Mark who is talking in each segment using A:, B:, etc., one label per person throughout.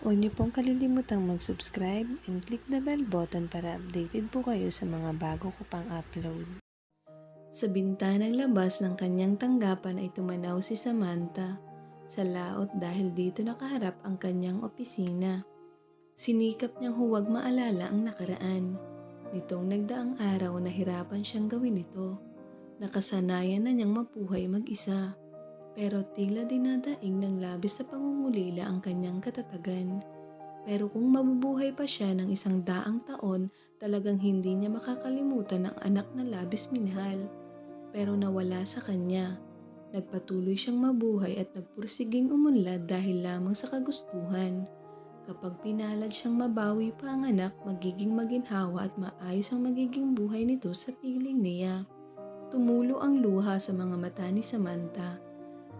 A: Huwag niyo pong kalilimutang mag-subscribe and click the bell button para updated po kayo sa mga bago ko pang upload. Sa bintanang labas ng kanyang tanggapan ay tumanaw si Samantha sa laot dahil dito nakaharap ang kanyang opisina. Sinikap niyang huwag maalala ang nakaraan. Nitong nagdaang araw nahirapan siyang gawin ito. Nakasanayan na niyang mabuhay mag-isa. Pero tila dinadaing ng labis sa pangungulila ang kanyang katatagan. Pero kung mabubuhay pa siya ng 100 taon, talagang hindi niya makakalimutan ang anak na labis minahal. Pero nawala sa kanya. Nagpatuloy siyang mabuhay at nagpursiging umunlad dahil lamang sa kagustuhan. Kapag pinalad siyang mabawi pa ang anak, magiging maginhawa at maayos ang magiging buhay nito sa piling niya. Tumulo ang luha sa mga mata ni Samantha.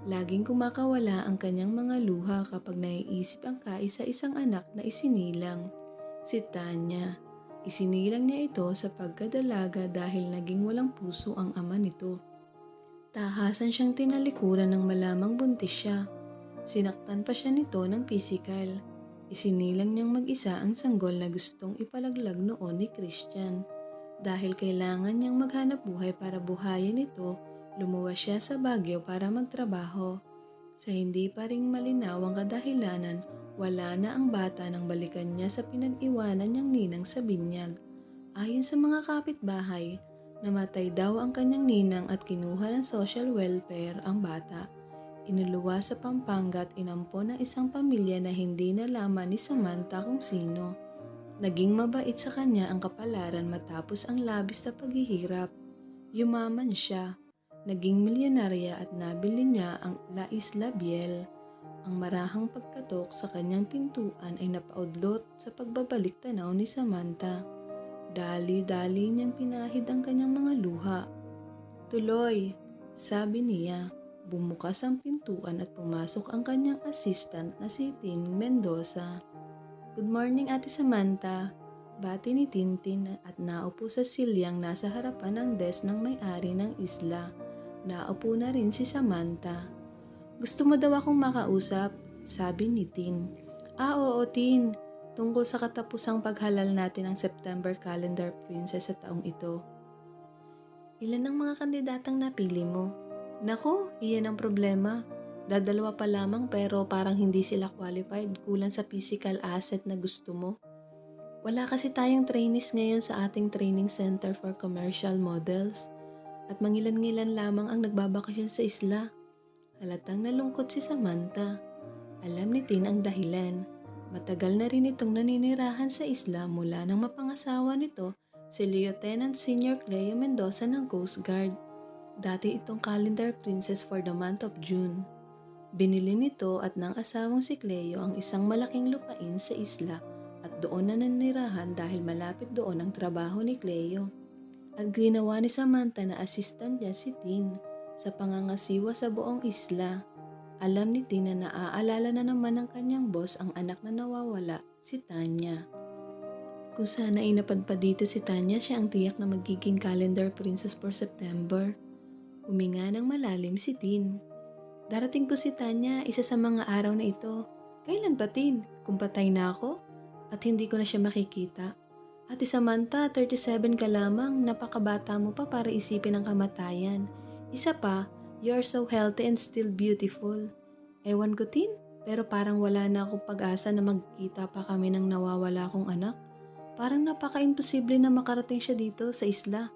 A: Laging kumakawala ang kanyang mga luha kapag naiisip ang kaisa-isang anak na isinilang, si Tanya. Isinilang niya ito sa pagkadalaga dahil naging walang puso ang ama nito. Tahasan siyang tinalikuran nang malamang buntis siya. Sinaktan pa siya nito ng pisikal. Isinilang niyang mag-isa ang sanggol na gustong ipalaglag noon ni Christian. Dahil kailangan niyang maghanap buhay para buhayin ito, lumuwas siya sa Baguio para magtrabaho. Sa hindi pa ring malinaw ang kadahilanan, wala na ang bata nang balikan niya sa pinag-iwanan niyang ninang sa binyag. Ayon sa mga kapitbahay, namatay daw ang kanyang ninang at kinuha ng social welfare ang bata. Inuluwa sa Pampanga at inampon ng isang pamilya na hindi nalaman ni Samantha kung sino. Naging mabait sa kanya ang kapalaran matapos ang labis na paghihirap. Yumaman siya. Naging milyonarya at nabili niya ang La Isla Biel. Ang marahang pagkatok sa kanyang pintuan ay napaudlot sa pagbabalik tanaw ni Samantha. Dali-dali niyang pinahid ang kanyang mga luha. "Tuloy," sabi niya. Bumukas ang pintuan at pumasok ang kanyang assistant na si Tin Mendoza. "Good morning, Ate Samantha," bati ni Tintin at naupo sa silyang nasa harapan ng desk ng may-ari ng isla. Naupo na rin si Samantha. "Gusto mo daw akong makausap?" sabi ni Tin. Oo, Tin. Tungkol sa katapusang paghalal natin ng September Calendar Princess sa taong ito." "Ilan ang mga kandidatang napili mo?" "Nako, iyan ang problema. Dadalawa pa lamang pero parang hindi sila qualified, kulang sa physical asset na gusto mo. Wala kasi tayong trainees ngayon sa ating training center for commercial models at mangilan-ngilan lamang ang nagbabakasyon sa isla." Halatang nalungkot si Samantha. Alam ni Tin ang dahilan. Matagal na rin itong naninirahan sa isla mula nang mapangasawa nito si Lieutenant Senior Cleo Mendoza ng Coast Guard. Dati itong calendar princess for the month of June. Binili nito at ng asawang si Cleo ang isang malaking lupain sa isla at doon na nanirahan dahil malapit doon ang trabaho ni Cleo. At ginawa ni Samantha na assistant niya si Tin sa pangangasiwa sa buong isla. Alam ni Tin na naaalala na naman ng kanyang boss ang anak na nawawala, si Tanya. Kung sana ay napadpad dito si Tanya, siya ang tiyak na magiging calendar princess for September. Huminga ng malalim si Tin. Darating po si Tanya, isa sa mga araw na ito. Kailan pa, Tin? Kung patay na ako? At hindi ko na siya makikita? Ate Samantha, 37 ka lamang, napakabata mo pa para isipin ang kamatayan. Isa pa, you're so healthy and still beautiful. Ewan ko, Tin, pero parang wala na akong pag-asa na magkita pa kami ng nawawala kong anak. Parang napaka-imposible na makarating siya dito sa isla.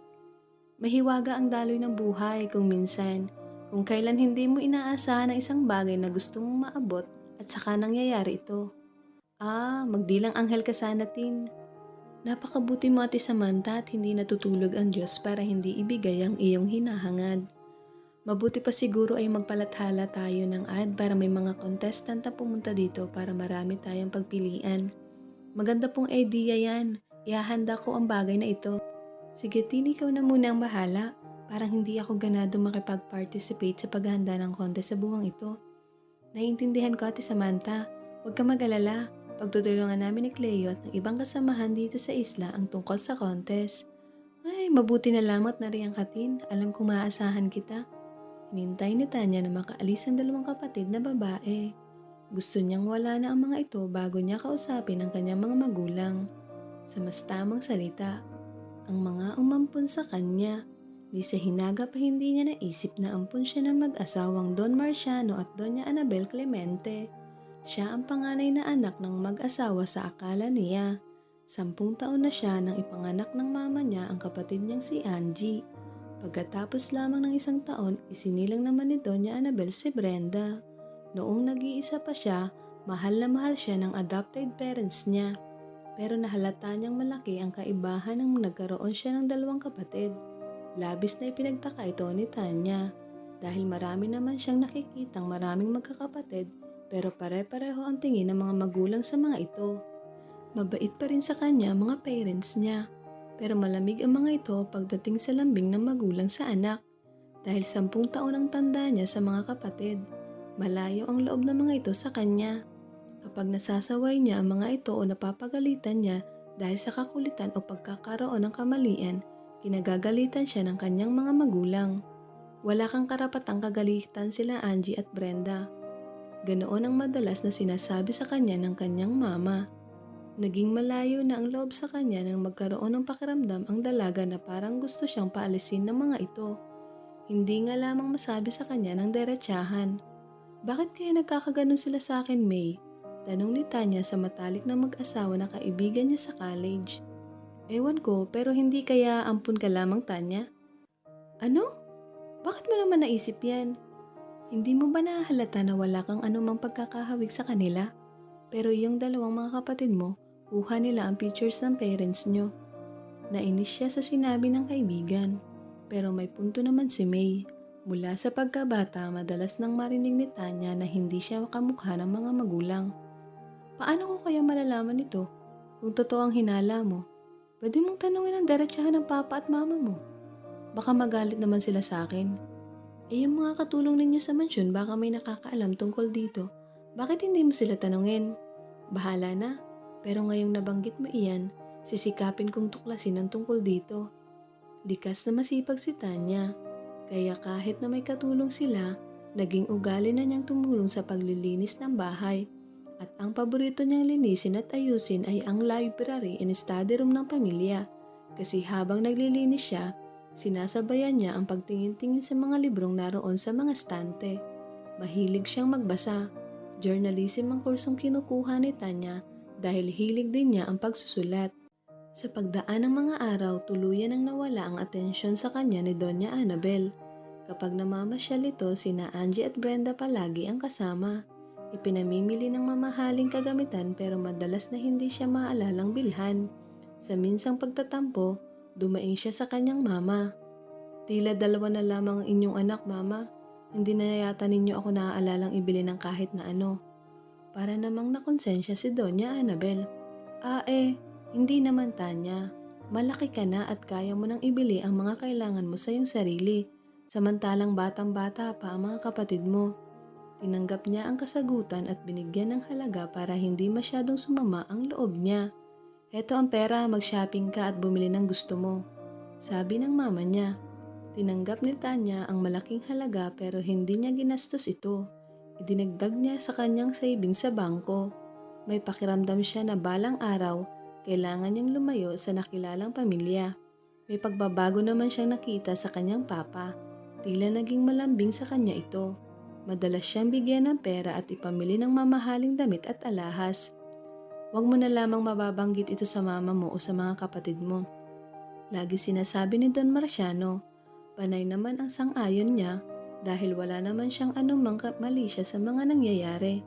A: Mahiwaga ang daloy ng buhay kung minsan. Kung kailan hindi mo inaasahan ang isang bagay na gusto mong maabot at saka nangyayari ito. Magdilang anghel ka sana, Tin. Napakabuti mo, Ate Samantha, at hindi natutulog ang Diyos para hindi ibigay ang iyong hinahangad. Mabuti pa siguro ay magpalathala tayo ng ad para may mga contestant na pumunta dito para marami tayong pagpilian. Maganda pong idea yan. Ihahanda ko ang bagay na ito. Sige, Tin, ikaw na muna ang bahala. Parang hindi ako ganado makipag-participate sa paghahanda ng contest sa buwang ito. Naiintindihan ko, Ate Samantha. Huwag ka mag-alala. Pagtutulungan namin ni Cleo at ng ibang kasamahan dito sa isla ang tungkol sa contest. Ay, mabuti na lamang nariyan ka, Tin. Alam kong maaasahan kita. Hinintay ni Tanya na makaalis ang dalawang kapatid na babae. Gusto niyang wala na ang mga ito bago niya kausapin ang kanyang mga magulang. Sa mas tamang salita, ang mga umampun sa kanya. Di sa hinaga pa hindi niya naisip na ampun siya ng mag-asawang Don Marciano at Doña Annabel Clemente. Siya ang panganay na anak ng mag-asawa sa akala niya. 10 taon na siya nang ipanganak ng mama niya ang kapatid niyang si Angie. Pagkatapos lamang ng 1 taon, isinilang naman ni Doña Annabel si Brenda. Noong nag-iisa pa siya, mahal na mahal siya ng adopted parents niya. Pero nahalata niyang malaki ang kaibahan nang nagkaroon siya ng 2 kapatid. Labis na ipinagtaka ito ni Tanya dahil marami naman siyang nakikitang maraming magkakapatid pero pare-pareho ang tingin ng mga magulang sa mga ito. Mabait pa rin sa kanya ang mga parents niya pero malamig ang mga ito pagdating sa lambing ng magulang sa anak dahil 10 taon ang tanda niya sa mga kapatid. Malayo ang loob ng mga ito sa kanya. Kapag nasasaway niya ang mga ito o napapagalitan niya dahil sa kakulitan o pagkakaroon ng kamalian, kinagagalitan siya ng kanyang mga magulang. Wala kang karapatang kagalitan sila Angie at Brenda. Ganoon ang madalas na sinasabi sa kanya ng kanyang mama. Naging malayo na ang loob sa kanya nang magkaroon ng pakiramdam ang dalaga na parang gusto siyang paalisin ng mga ito. Hindi nga lamang masabi sa kanya ng derechahan. Bakit kaya nagkakaganon sila sa akin, May? Tanong ni Tanya sa matalik na mag-asawa na kaibigan niya sa college. Ewan ko, pero hindi kaya ampun ka lamang, Tanya? Ano? Bakit mo naman naisip yan? Hindi mo ba nahahalata na wala kang anumang pagkakahawig sa kanila? Pero yung 2 mga kapatid mo, kuha nila ang pictures ng parents nyo. Nainis siya sa sinabi ng kaibigan. Pero may punto naman si May. Mula sa pagkabata, madalas nang marinig ni Tanya na hindi siya makamukha ng mga magulang. Paano ko kaya malalaman ito? Kung totoo ang hinala mo, pwede mong tanungin ang diretsahan ng papa at mama mo. Baka magalit naman sila sa akin. Yung mga katulong ninyo sa mansyon baka may nakakaalam tungkol dito. Bakit hindi mo sila tanungin? Bahala na. Pero ngayong nabanggit mo iyan, sisikapin kong tuklasin ang tungkol dito. Likas na masipag si Tanya. Kaya kahit na may katulong sila, naging ugali na niyang tumulong sa paglilinis ng bahay. At ang paborito niyang linisin at ayusin ay ang library and study room ng pamilya. Kasi habang naglilinis siya, sinasabayan niya ang pagtingin-tingin sa mga librong naroon sa mga stante. Mahilig siyang magbasa. Journalism ang kursong kinukuha ni Tanya dahil hilig din niya ang pagsusulat. Sa pagdaan ng mga araw, tuluyan ang nawala ang atensyon sa kanya ni Doña Annabel. Kapag namamasyal ito, sina Angie at Brenda palagi ang kasama. Ipinamimili ng mamahaling kagamitan pero madalas na hindi siya maalalang bilhan. Sa minsang pagtatampo, dumaing siya sa kanyang mama. Tila 2 na lamang ang inyong anak, mama. Hindi na yata ninyo ako naaalalang ibili ng kahit na ano. Para namang nakonsensya si Doña Annabel. Hindi naman, Tanya. Malaki ka na at kaya mo nang ibili ang mga kailangan mo sa iyong sarili. Samantalang batang-bata pa ang mga kapatid mo. Tinanggap niya ang kasagutan at binigyan ng halaga para hindi masyadong sumama ang loob niya. Heto ang pera, mag-shopping ka at bumili ng gusto mo. Sabi ng mama niya. Tinanggap ni Tanya ang malaking halaga pero hindi niya ginastos ito. Idinagdag niya sa kanyang savings sa bangko. May pakiramdam siya na balang araw, kailangan niyang lumayo sa nakilalang pamilya. May pagbabago naman siyang nakita sa kanyang papa. Tila naging malambing sa kanya ito. Madalas siyang bigyan ng pera at ipamili ng mamahaling damit at alahas. Huwag mo na lamang mababanggit ito sa mama mo o sa mga kapatid mo. Lagi sinasabi ni Don Marciano. Panay naman ang sang-ayon niya dahil wala naman siyang anumang mali siya sa mga nangyayari.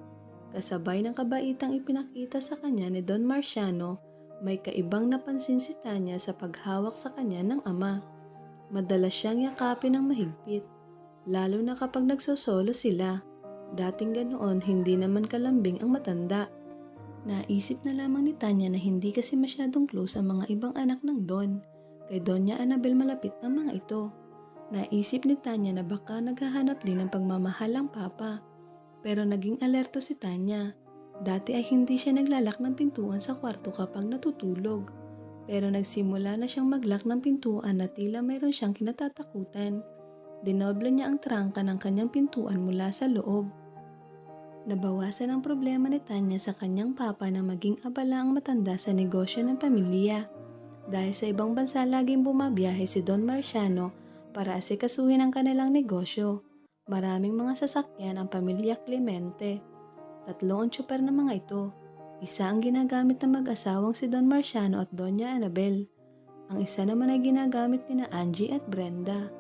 A: Kasabay ng kabaitang ipinakita sa kanya ni Don Marciano, may kaibang napansin si Tanya sa paghawak sa kanya ng ama. Madalas siyang yakapin ng mahigpit. Lalo na kapag nagsosolo sila. Dating ganoon, hindi naman kalambing ang matanda. Naisip na lamang ni Tanya na hindi kasi masyadong close ang mga ibang anak ng Don. Kay Doña Annabel malapit ang mga ito. Naisip ni Tanya na baka naghahanap din ng pagmamahal ang papa. Pero naging alerto si Tanya. Dati ay hindi siya naglalak ng pintuan sa kwarto kapag natutulog. Pero nagsimula na siyang maglak ng pintuan na tila mayroon siyang kinatatakutan. Dinoble niya ang trangka ng kanyang pintuan mula sa loob. Nabawasan ang problema ni Tanya sa kanyang papa na maging abala ang matanda sa negosyo ng pamilya. Dahil sa ibang bansa laging bumabiyahe si Don Marciano para asikasuhin ang kanilang negosyo. Maraming mga sasakyan ang pamilya Clemente. Tatlo ang tsuper ng mga ito. Isa ang ginagamit ng mag-asawang si Don Marciano at Doña Annabel. Ang isa naman ay ginagamit ni na Angie at Brenda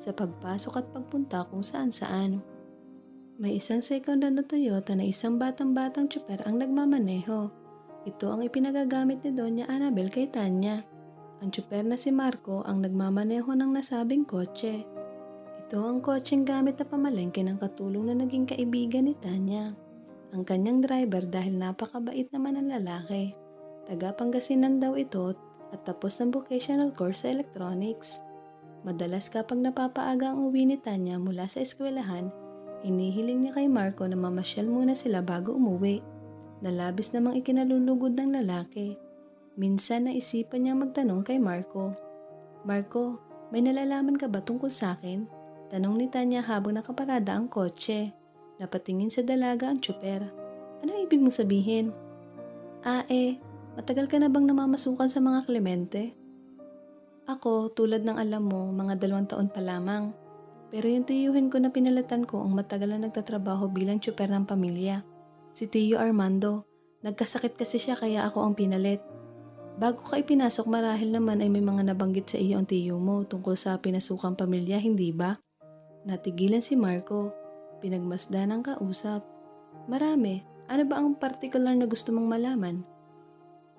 A: sa pagpasok at pagpunta kung saan-saan. May isang second hand na Toyota na isang batang-batang tsuper ang nagmamaneho. Ito ang ipinagagamit ni Doña Annabel kay Tanya. Ang tsuper na si Marco ang nagmamaneho ng nasabing kotse. Ito ang kotseng gamit na pamalengke ng katulong na naging kaibigan ni Tanya. Ang kanyang driver dahil napakabait naman ang lalaki. Taga Pangasinan daw ito at tapos ng vocational course sa electronics. Madalas kapag napapaaga ang uwi ni Tanya mula sa eskwelahan, hinihiling niya kay Marco na mamasyal muna sila bago umuwi. Nalabis namang ikinalulugod ng lalaki. Minsan naisipan niyang magtanong kay Marco. Marco, may nalalaman ka ba tungkol sa akin? Tanong ni Tanya habang nakaparada ang kotse. Napatingin sa dalaga ang tsuper. Ano ibig mong sabihin? Matagal ka na bang namamasukan sa mga Clemente? Ako, tulad ng alam mo, mga 2 taon pa lamang. Pero yung tiyuhin ko na pinalatan ko ang matagal na nagtatrabaho bilang tsuper ng pamilya. Si Tiyo Armando. Nagkasakit kasi siya kaya ako ang pinalit. Bago ka ipinasok marahil naman ay may mga nabanggit sa iyo ang tiyo mo tungkol sa pinasukang pamilya, hindi ba? Natigilan si Marco. Pinagmasdan ng kausap. Marami. Ano ba ang particular na gusto mong malaman?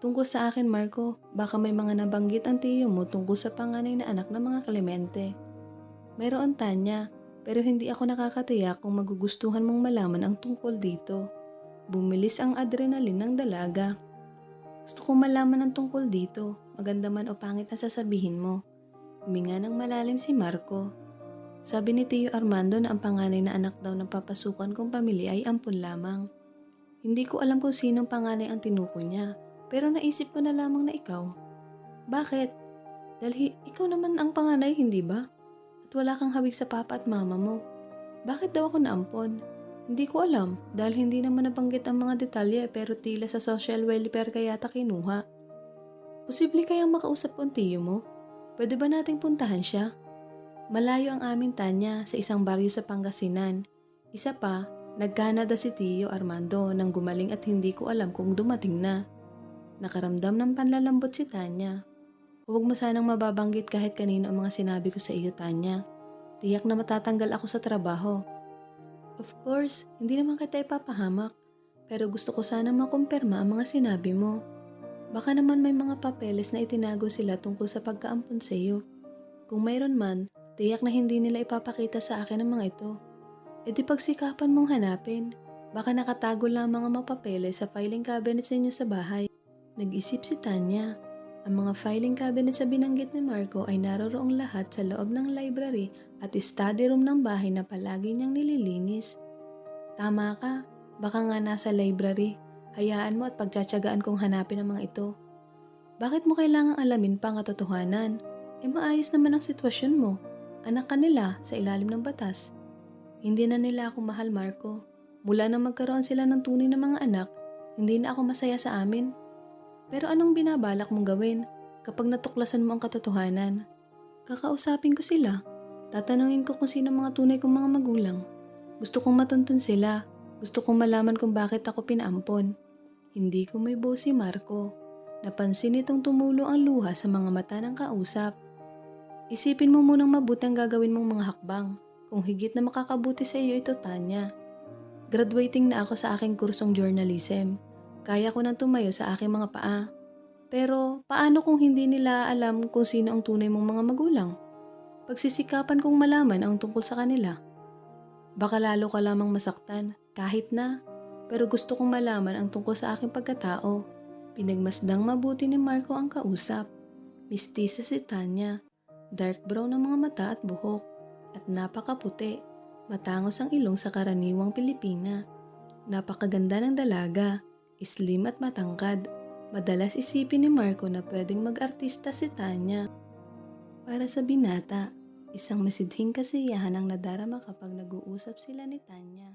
A: Tungkol sa akin, Marco, baka may mga nabanggit ang tiyo mo tungkol sa panganay na anak ng mga Clemente. Mayroon, Tanya, pero hindi ako nakakatiyak kung magugustuhan mong malaman ang tungkol dito. Bumilis ang adrenaline ng dalaga. Gusto kong malaman ang tungkol dito, maganda man o pangit ang sasabihin mo. Huminga ng malalim si Marco. Sabi ni Tiyo Armando na ang panganay na anak daw ng papasukan kong pamilya ay ampun lamang. Hindi ko alam kung sinong panganay ang tinukoy niya, pero naisip ko na lamang na ikaw. Bakit? Dahil ikaw naman ang panganay, hindi ba? At wala kang hawig sa papa at mama mo. Bakit daw ako naampon? Hindi ko alam dahil hindi naman nabanggit ang mga detalye pero tila sa social welfare kaya yata kinuha. Posible kayang makausap ko ang tiyo mo? Pwede ba nating puntahan siya? Malayo ang amin, Tanya, sa isang baryo sa Pangasinan. Isa pa, nag-Canada si Tiyo Armando nang gumaling at hindi ko alam kung dumating na. Nakaramdam ng panlalambot si Tanya. Huwag mo sanang mababanggit kahit kanino ang mga sinabi ko sa iyo, Tanya. Tiyak na matatanggal ako sa trabaho. Of course, hindi naman kita ipapahamak. Pero gusto ko sana makumpirma ang mga sinabi mo. Baka naman may mga papeles na itinago sila tungkol sa pagkaampon sa iyo. Kung mayroon man, tiyak na hindi nila ipapakita sa akin ang mga ito. E di pagsikapan mong hanapin. Baka nakatago lamang ang mga papeles sa filing cabinet sa inyo sa bahay. Nag-isip si Tanya. Ang mga filing cabinet sa binanggit ni Marco ay naroroong lahat sa loob ng library at study room ng bahay na palagi niyang nililinis. Tama ka, baka nga nasa library. Hayaan mo at pagtsatsagaan kong hanapin ang mga ito. Bakit mo kailangang alamin pa ang katotohanan? Maayos naman ang sitwasyon mo. Anak ka nila sa ilalim ng batas. Hindi na nila ako mahal, Marco. Mula nang magkaroon sila ng tunay na mga anak, hindi na ako masaya sa amin. Pero anong binabalak mong gawin kapag natuklasan mo ang katotohanan? Kakausapin ko sila. Tatanungin ko kung sino mga tunay kong mga magulang. Gusto kong matuntun sila. Gusto kong malaman kung bakit ako pinaampon. Hindi ko may bow si Marco. Napansin itong tumulo ang luha sa mga mata ng kausap. Isipin mo munang mabuti ang gagawin mong mga hakbang. Kung higit na makakabuti sa iyo ito, Tanya. Graduating na ako sa aking kursong journalism. Kaya ko nang tumayo sa aking mga paa. Pero paano kung hindi nila alam kung sino ang tunay mong mga magulang? Pagsisikapan kong malaman ang tungkol sa kanila. Baka lalo ka lamang masaktan, kahit na. Pero gusto kong malaman ang tungkol sa aking pagkatao. Pinagmasdang mabuti ni Marco ang kausap. Mistisa si Tanya. Dark brown ang mga mata at buhok. At napakaputi. Matangos ang ilong sa karaniwang Pilipina. Napakaganda ng dalaga. Slim at matangkad. Madalas isipin ni Marco na pwedeng mag-artista si Tanya. Para sa binata, isang masidhing kasiyahan ang nadarama kapag nag-uusap sila ni Tanya.